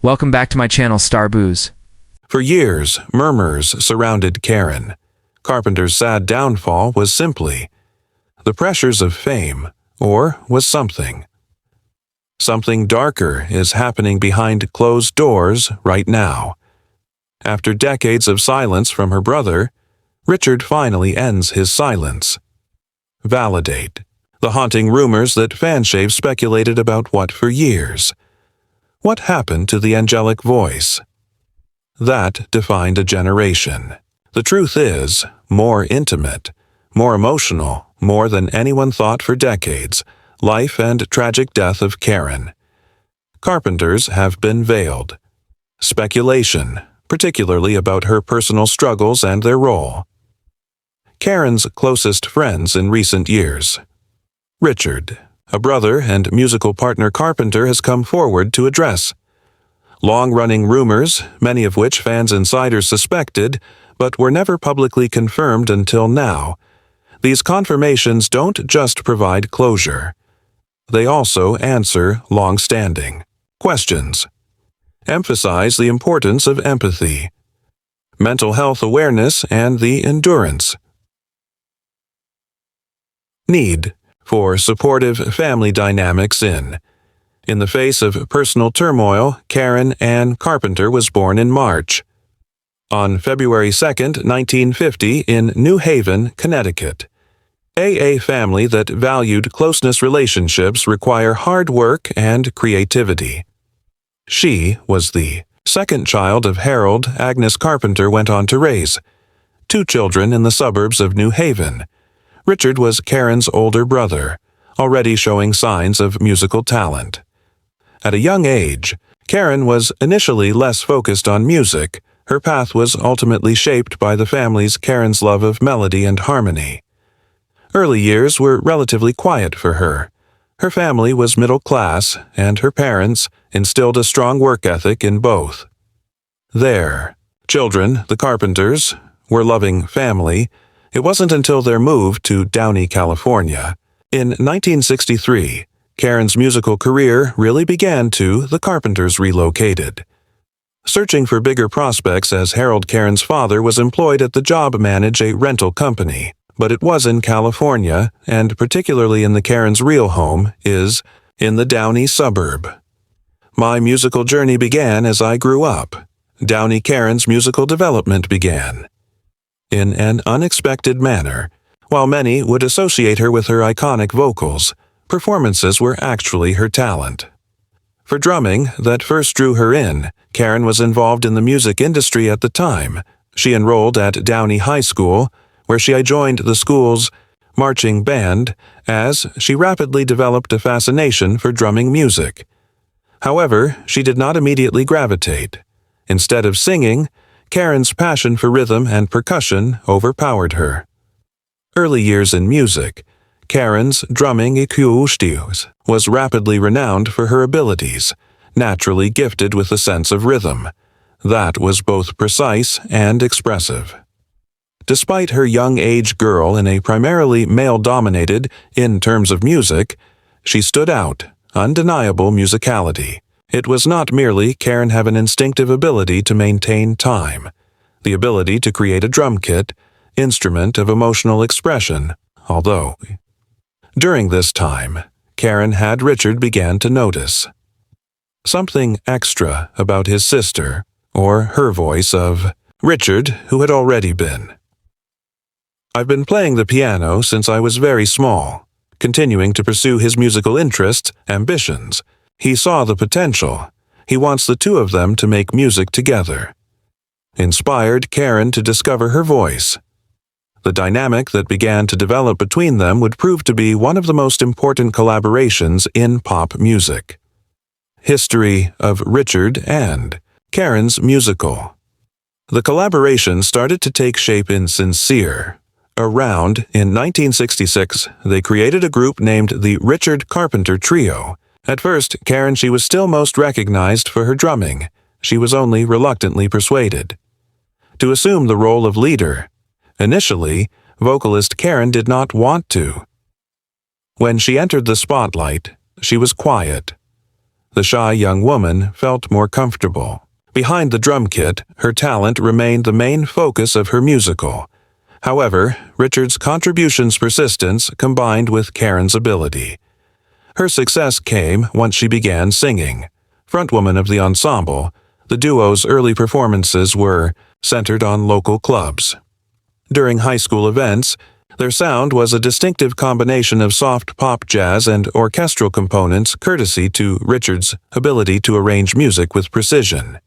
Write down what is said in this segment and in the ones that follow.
Welcome back to my channel, Starbooze. For years, murmurs surrounded Karen. Carpenter's sad downfall was simply the pressures of fame, or was something. Something darker is happening behind closed doors right now. After decades of silence from her brother, Richard finally ends his silence. Validate the haunting rumors that fanshaves speculated about what for years. What happened to the angelic voice? That defined a generation. The truth is, more intimate, more emotional, more than anyone thought for decades, life and tragic death of Karen. Carpenters have been veiled. Speculation, particularly about her personal struggles and their role. Karen's closest friends in recent years. Richard, a brother and musical partner Carpenter, has come forward to address long-running rumors, many of which fans insiders suspected, but were never publicly confirmed until now. These confirmations don't just provide closure. They also answer long-standing questions. Emphasize the importance of empathy, mental health awareness, and the endurance need for supportive family dynamics in the face of personal turmoil. Karen Ann Carpenter was born in March. On February 2, 1950, in New Haven, Connecticut. A family that valued closeness relationships require hard work and creativity. She was the second child of Harold Agnes Carpenter went on to raise 2 children in the suburbs of New Haven. Richard was Karen's older brother, already showing signs of musical talent. At a young age, Karen was initially less focused on music. Her path was ultimately shaped by the family's Karen's love of melody and harmony. Early years were relatively quiet for her. Her family was middle class, and her parents instilled a strong work ethic in both. Their children, the Carpenters, were loving family. It wasn't until their move to Downey, California, in 1963, Karen's musical career really began. The Carpenters relocated. Searching for bigger prospects, as Harold, Karen's father, was employed at the job manage a rental company, but it was in California, and particularly in the Karen's real home is in the Downey suburb. My musical journey began as I grew up. Downey Karen's musical development began in an unexpected manner. While many would associate her with her iconic vocals, performances were actually her talent. For drumming that first drew her in, Karen was involved in the music industry at the time. She enrolled at Downey High School, where she joined the school's marching band, as she rapidly developed a fascination for drumming music. However, she did not immediately gravitate. Instead of singing, Karen's passion for rhythm and percussion overpowered her. Early years in music, Karen's drumming EQ was rapidly renowned for her abilities, naturally gifted with a sense of rhythm that was both precise and expressive. Despite her young age girl in a primarily male-dominated, in terms of music, she stood out, undeniable musicality. It was not merely Karen had an instinctive ability to maintain time, the ability to create a drum kit, instrument of emotional expression, although during this time, Karen had Richard began to notice something extra about his sister, or her voice of Richard, who had already been. I've been playing the piano since I was very small, continuing to pursue his musical interests, ambitions. He saw the potential. He wants the two of them to make music together. Inspired Karen to discover her voice. The dynamic that began to develop between them would prove to be one of the most important collaborations in pop music. History of Richard and Karen's musical. The collaboration started to take shape in Sincere. Around in 1966, they created a group named the Richard Carpenter Trio. At first, Karen, she was still most recognized for her drumming. She was only reluctantly persuaded to assume the role of leader. Initially, vocalist Karen did not want to. When she entered the spotlight, she was quiet. The shy young woman felt more comfortable. Behind the drum kit, her talent remained the main focus of her musical. However, Richard's contributions' persistence combined with Karen's ability. Her success came once she began singing. Frontwoman of the ensemble, the duo's early performances were centered on local clubs. During high school events, their sound was a distinctive combination of soft pop jazz and orchestral components courtesy to Richard's ability to arrange music with precision.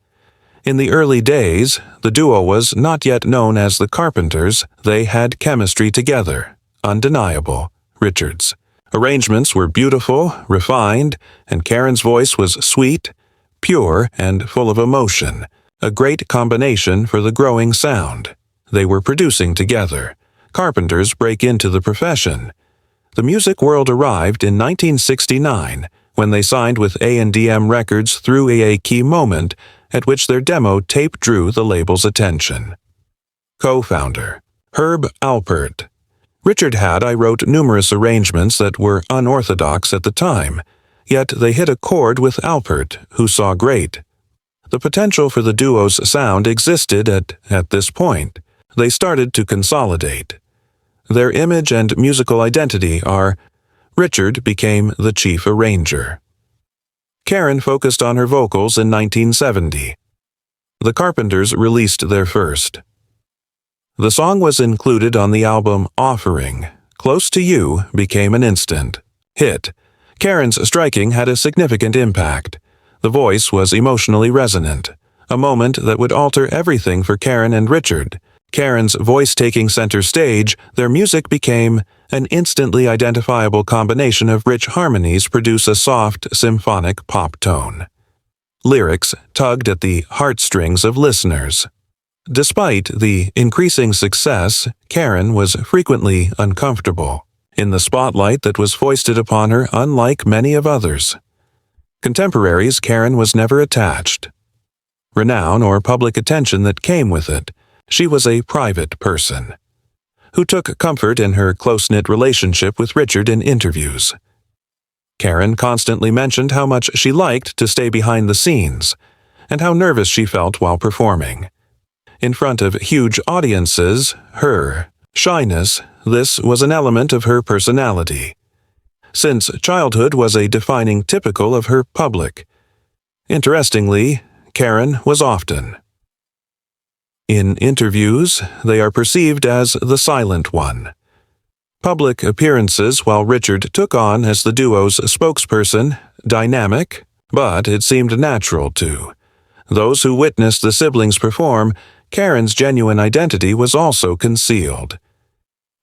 In the early days, the duo was not yet known as the Carpenters. They had chemistry together, undeniable. Richard's arrangements were beautiful, refined, and Karen's voice was sweet, pure, and full of emotion, a great combination for the growing sound. They were producing together. Carpenters break into the profession. The music world arrived in 1969 when they signed with A&M Records through a key moment at which their demo tape drew the label's attention. Co-founder Herb Alpert. Richard had I wrote numerous arrangements that were unorthodox at the time, yet they hit a chord with Alpert, who saw great. The potential for the duo's sound existed at this point. They started to consolidate. Their image and musical identity are Richard became the chief arranger. Karen focused on her vocals in 1970. The Carpenters released their first. The song was included on the album Offering. Close to You became an instant hit. Karen's striking had a significant impact. The voice was emotionally resonant, a moment that would alter everything for Karen and Richard. Karen's voice taking center stage, their music became an instantly identifiable combination of rich harmonies produce a soft, symphonic pop tone. Lyrics tugged at the heartstrings of listeners. Despite the increasing success, Karen was frequently uncomfortable in the spotlight that was foisted upon her, unlike many of others. Contemporaries, Karen was never attached. Renown or public attention that came with it. She was a private person who took comfort in her close-knit relationship with Richard in interviews. Karen constantly mentioned how much she liked to stay behind the scenes and how nervous she felt while performing. In front of huge audiences, her shyness, this was an element of her personality. Since childhood was a defining typical of her public. Interestingly, Karen was often. In interviews, they are perceived as the silent one. Public appearances while Richard took on as the duo's spokesperson, dynamic, but it seemed natural to. Those who witnessed the siblings perform, Karen's genuine identity was also concealed.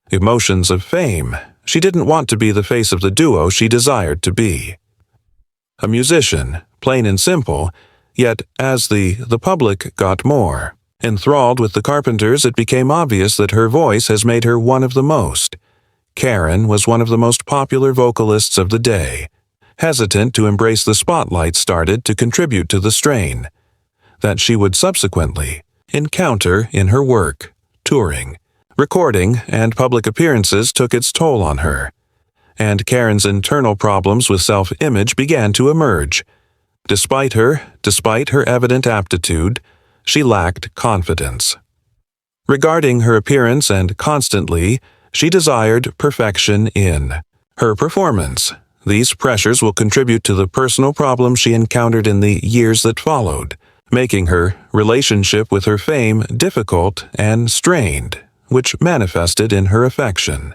Emotions of fame. She didn't want to be the face of the duo she desired to be. A musician, plain and simple, yet as the public got more enthralled with the Carpenters, it became obvious that her voice has made her one of the most. Karen was one of the most popular vocalists of the day. Hesitant to embrace the spotlight started to contribute to the strain that she would subsequently encounter in her work, touring, recording, and public appearances took its toll on her, and Karen's internal problems with self-image began to emerge. Despite her evident aptitude, she lacked confidence. Regarding her appearance and constantly, she desired perfection in her performance. These pressures will contribute to the personal problems she encountered in the years that followed, making her relationship with her fame difficult and strained, which manifested in her affection.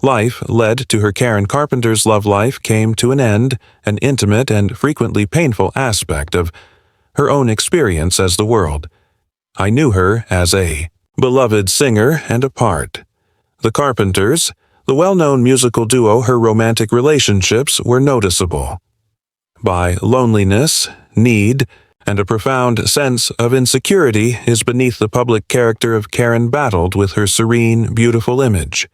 Life led to her. Karen Carpenter's love life came to an end, an intimate and frequently painful aspect of her own experience as the world. I knew her as a beloved singer and a part. The Carpenters, the well-known musical duo, her romantic relationships were noticeable by loneliness, need, and a profound sense of insecurity is beneath the public character of Karen battled with her serene, beautiful image.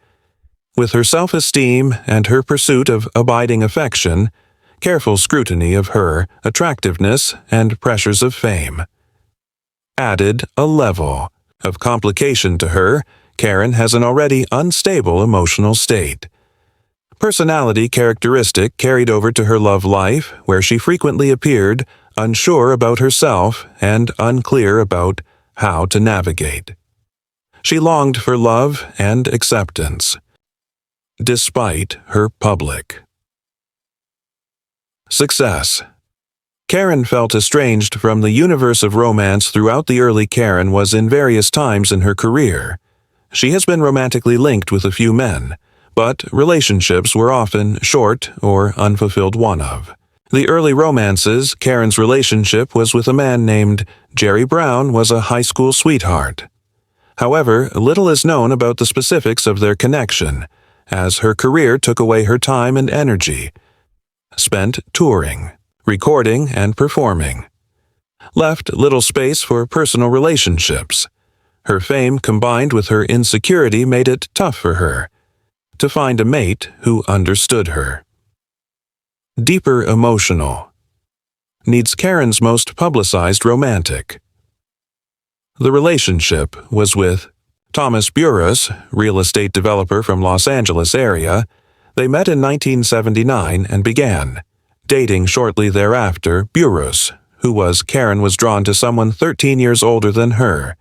With her self-esteem and her pursuit of abiding affection, careful scrutiny of her attractiveness and pressures of fame added a level of complication to her. Karen has an already unstable emotional state. personality characteristic carried over to her love life, where she frequently appeared unsure about herself and unclear about how to navigate. She longed for love and acceptance, despite her public. Success. Karen felt estranged from the universe of romance throughout the early Karen was in various times in her career. She has been romantically linked with a few men, but relationships were often short or unfulfilled one of. The early romances, Karen's relationship was with a man named Jerry Brown, was a high school sweetheart. However, little is known about the specifics of their connection, as her career took away her time and energy, spent touring, recording, and performing, left little space for personal relationships. Her fame combined with her insecurity made it tough for her to find a mate who understood her. Deeper emotional. Needs Karen's most publicized romantic. The relationship was with Thomas Burrus, real estate developer from Los Angeles area. They met in 1979 and began dating shortly thereafter. Burrus, Karen was drawn to someone 13 years older than her.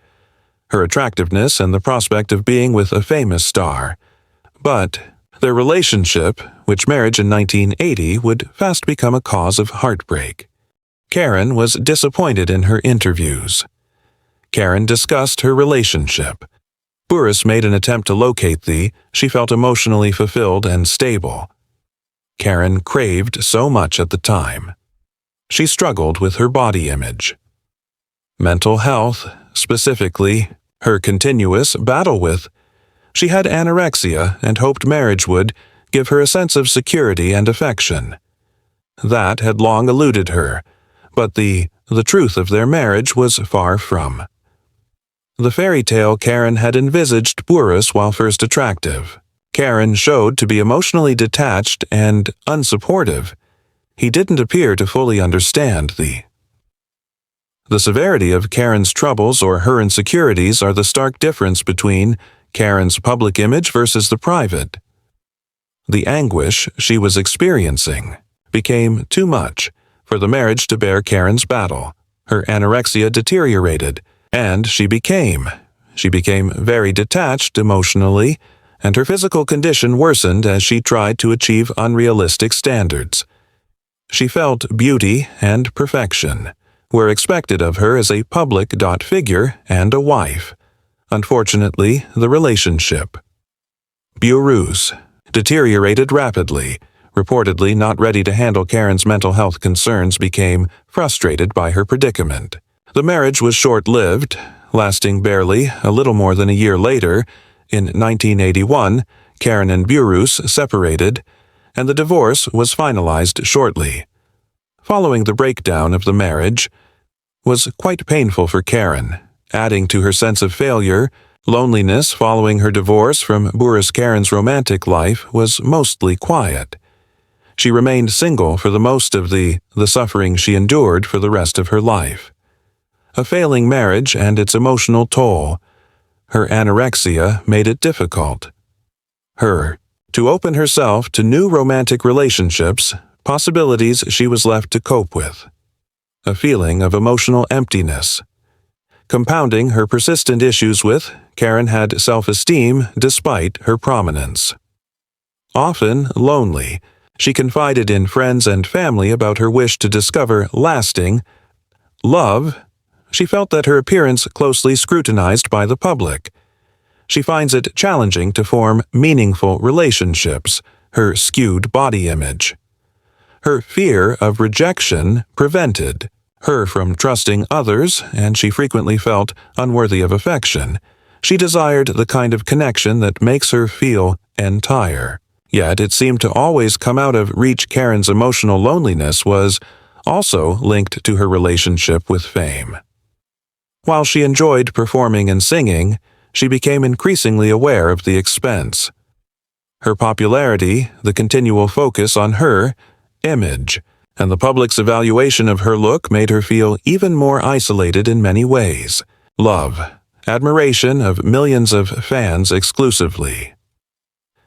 Her attractiveness and the prospect of being with a famous star. But their relationship, which marriage in 1980, would fast become a cause of heartbreak. Karen was disappointed in her interviews. Karen discussed her relationship. Burrus made an attempt to locate she felt emotionally fulfilled and stable. Karen craved so much at the time. She struggled with her body image. Mental health, specifically, her continuous battle with. She had anorexia and hoped marriage would give her a sense of security and affection. That had long eluded her, but the truth of their marriage was far from the fairy tale Karen had envisaged. Burrus, while first attractive, Karen showed to be emotionally detached and unsupportive. He didn't appear to fully understand the severity of Karen's troubles or her insecurities are the stark difference between Karen's public image versus the private. The anguish she was experiencing became too much for the marriage to bear Karen's battle. Her anorexia deteriorated, and she became very detached emotionally, and her physical condition worsened as she tried to achieve unrealistic standards. She felt beauty and perfection were expected of her as a public figure and a wife. Unfortunately, the relationship. Burrus deteriorated rapidly. Reportedly not ready to handle Karen's mental health concerns, became frustrated by her predicament. The marriage was short-lived, lasting barely a little more than a year later. In 1981, Karen and Burrus separated, and the divorce was finalized shortly. Following the breakdown of the marriage was quite painful for Karen, adding to her sense of failure. Loneliness following her divorce from Burrus. Karen's romantic life was mostly quiet. She remained single for the most of the suffering she endured for the rest of her life. A failing marriage and its emotional toll. Her anorexia made it difficult. To open herself to new romantic relationships, possibilities she was left to cope with. A feeling of emotional emptiness. Compounding her persistent issues with, Karen had self-esteem despite her prominence. Often lonely, she confided in friends and family about her wish to discover lasting love. She felt that her appearance closely scrutinized by the public. She finds it challenging to form meaningful relationships, her skewed body image. Her fear of rejection prevented her from trusting others, and she frequently felt unworthy of affection. She desired the kind of connection that makes her feel entire. Yet it seemed to always come out of reach. Karen's emotional loneliness was also linked to her relationship with fame. While she enjoyed performing and singing, she became increasingly aware of the expense. Her popularity, the continual focus on her image, and the public's evaluation of her look made her feel even more isolated in many ways. Love, admiration of millions of fans exclusively.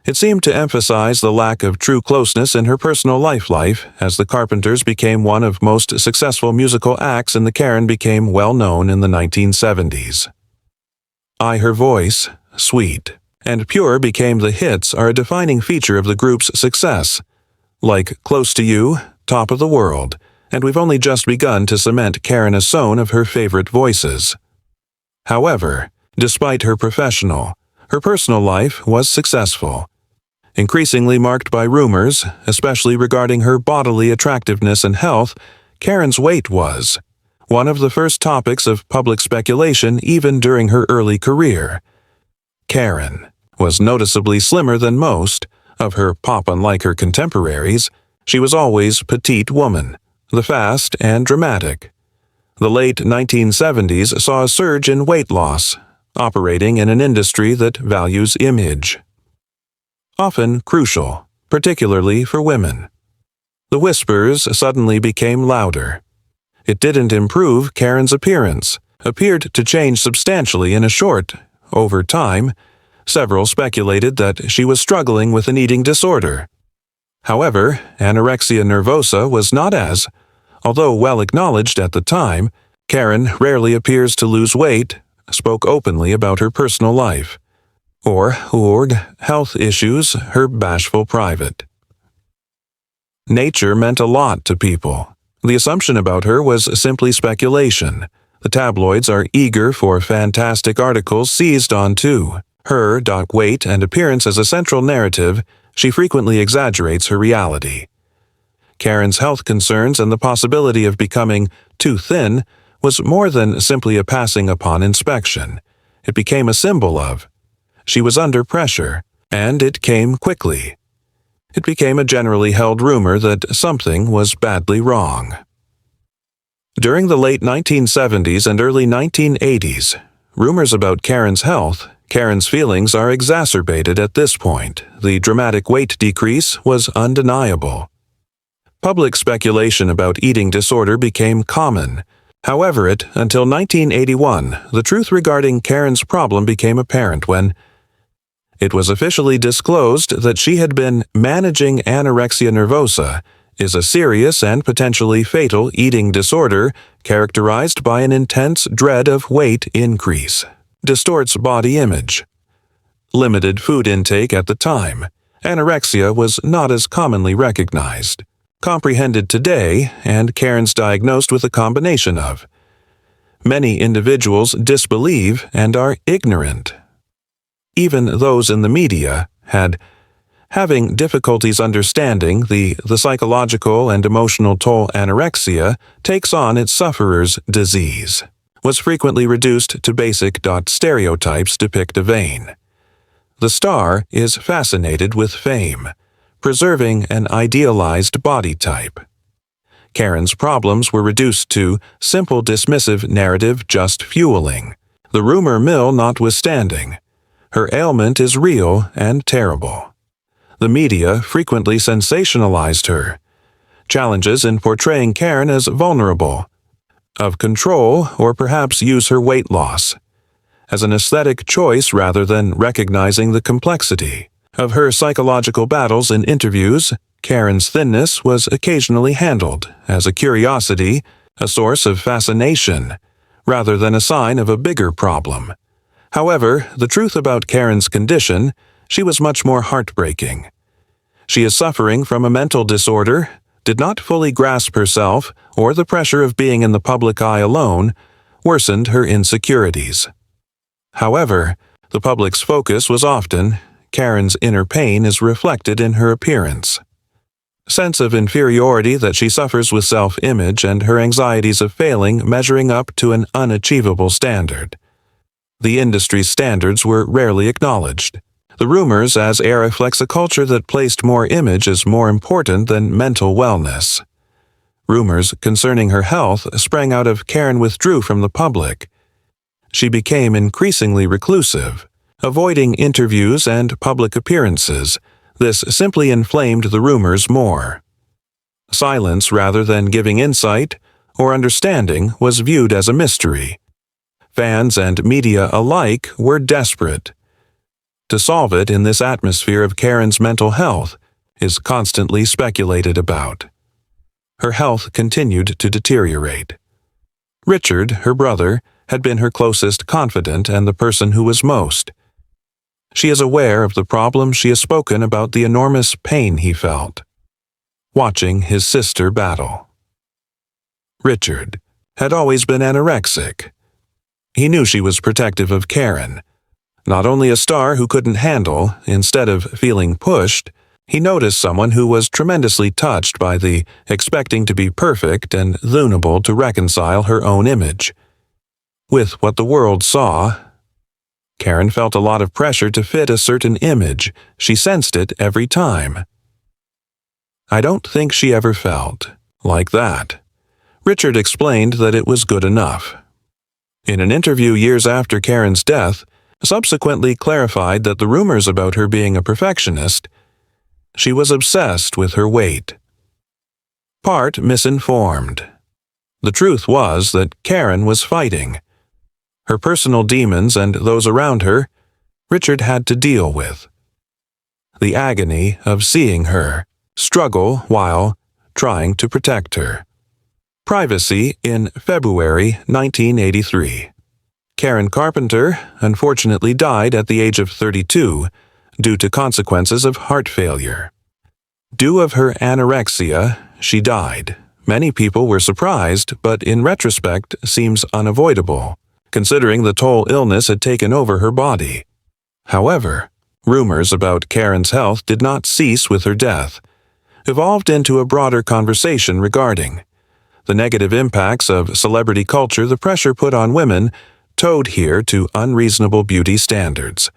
It seemed to emphasize the lack of true closeness in her personal life, as the Carpenters became one of most successful musical acts and the Karen became well known in the 1970s. Her voice, sweet, and pure became the hits are a defining feature of the group's success, like Close to You, Top of the World, and we've only just begun to cement Karen as one of her favorite voices. However, despite her personal life was successful. Increasingly marked by rumors, especially regarding her bodily attractiveness and health, Karen's weight was one of the first topics of public speculation even during her early career. Karen was noticeably slimmer than most of her unlike her contemporaries. She was always petite woman, the fast and dramatic. The late 1970s saw a surge in weight loss, operating in an industry that values image. Often crucial, particularly for women. The whispers suddenly became louder. It didn't improve Karen's appearance, appeared to change substantially over time. Several speculated that she was struggling with an eating disorder. However, anorexia nervosa was not although well acknowledged at the time. Karen rarely appears to lose weight, spoke openly about her personal life, or health issues, her bashful private. Nature meant a lot to people. The assumption about her was simply speculation. The tabloids are eager for fantastic articles seized onto her weight and appearance as a central narrative. She frequently exaggerates her reality. Karen's health concerns and the possibility of becoming too thin was more than simply a passing upon inspection. It became a symbol of she was under pressure, and it came quickly. It became a generally held rumor that something was badly wrong. During the late 1970s and early 1980s, rumors about Karen's feelings are exacerbated at this point. The dramatic weight decrease was undeniable. Public speculation about eating disorder became common. However, until 1981, the truth regarding Karen's problem became apparent when it was officially disclosed that she had been managing anorexia nervosa, is a serious and potentially fatal eating disorder characterized by an intense dread of weight increase, distorts body image. Limited food intake at the time, anorexia was not as commonly recognized, comprehended today, and Karen's diagnosed with a combination of many individuals disbelieve and are ignorant. Even those in the media having difficulties understanding the psychological and emotional toll anorexia takes on its sufferer's disease, was frequently reduced to basic stereotypes depict a vein. The star is fascinated with fame, preserving an idealized body type. Karen's problems were reduced to simple dismissive narrative just fueling, the rumor mill notwithstanding. Her ailment is real and terrible. The media frequently sensationalized her. Challenges in portraying Karen as vulnerable, of control, or perhaps use her weight loss as an aesthetic choice rather than recognizing the complexity of her psychological battles in interviews. Karen's thinness was occasionally handled as a curiosity, a source of fascination, rather than a sign of a bigger problem. However, the truth about Karen's condition, she was much more heartbreaking. She is suffering from a mental disorder, did not fully grasp herself, or the pressure of being in the public eye alone worsened her insecurities. However, the public's focus was often, Karen's inner pain is reflected in her appearance. Sense of inferiority that she suffers with self-image and her anxieties of failing measuring up to an unachievable standard. The industry's standards were rarely acknowledged. The rumors as air reflects a culture that placed more image as more important than mental wellness. Rumors concerning her health sprang out of Karen withdrew from the public. She became increasingly reclusive, avoiding interviews and public appearances. This simply inflamed the rumors more. Silence rather than giving insight or understanding was viewed as a mystery. Fans and media alike were desperate. to solve it in this atmosphere of Karen's mental health is constantly speculated about. Her health continued to deteriorate. Richard, her brother, had been her closest confidant and the person who was most. She is aware of the problem. She has spoken about the enormous pain he felt, watching his sister battle. Richard had always been anorexic. He knew she was protective of Karen, not only a star who couldn't handle. Instead of feeling pushed, he noticed someone who was tremendously touched by the expecting to be perfect and vulnerable to reconcile her own image with what the world saw. Karen felt a lot of pressure to fit a certain image. She sensed it every time. I don't think she ever felt like that. Richard explained that it was good enough. In an interview years after Karen's death, subsequently clarified that the rumors about her being a perfectionist, she was obsessed with her weight. Part misinformed. The truth was that Karen was fighting. Her personal demons and those around her, Richard had to deal with. The agony of seeing her struggle while trying to protect her. Privacy in February 1983. Karen Carpenter unfortunately died at the age of 32 due to consequences of heart failure. Due of her anorexia, she died. Many people were surprised, but in retrospect seems unavoidable, considering the toll illness had taken over her body. However, rumors about Karen's health did not cease with her death, evolved into a broader conversation regarding the negative impacts of celebrity culture, the pressure put on women, towed here to unreasonable beauty standards,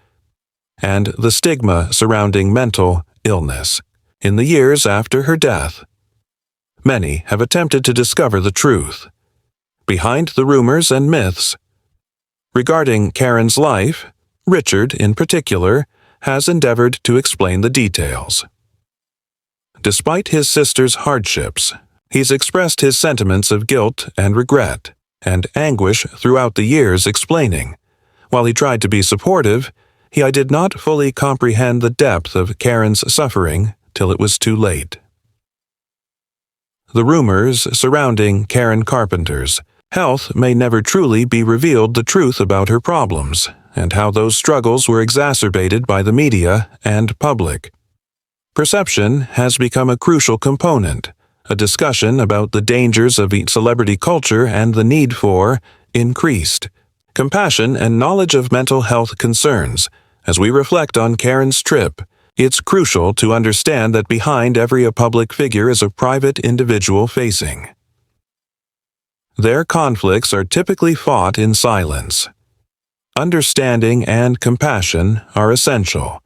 and the stigma surrounding mental illness. In the years after her death, many have attempted to discover the truth behind the rumors and myths regarding Karen's life. Richard, in particular, has endeavored to explain the details. Despite his sister's hardships, he's expressed his sentiments of guilt and regret and anguish throughout the years, explaining, while he tried to be supportive, I did not fully comprehend the depth of Karen's suffering till it was too late. The rumors surrounding Karen Carpenter's health may never truly be revealed the truth about her problems and how those struggles were exacerbated by the media and public. Perception has become a crucial component, a discussion about the dangers of celebrity culture and the need for increased compassion and knowledge of mental health concerns. As we reflect on Karen's trip, it's crucial to understand that behind every public figure is a private individual facing. Their conflicts are typically fought in silence. Understanding and compassion are essential,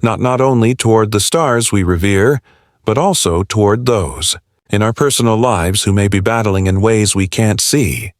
not only toward the stars we revere, but also toward those in our personal lives who may be battling in ways we can't see.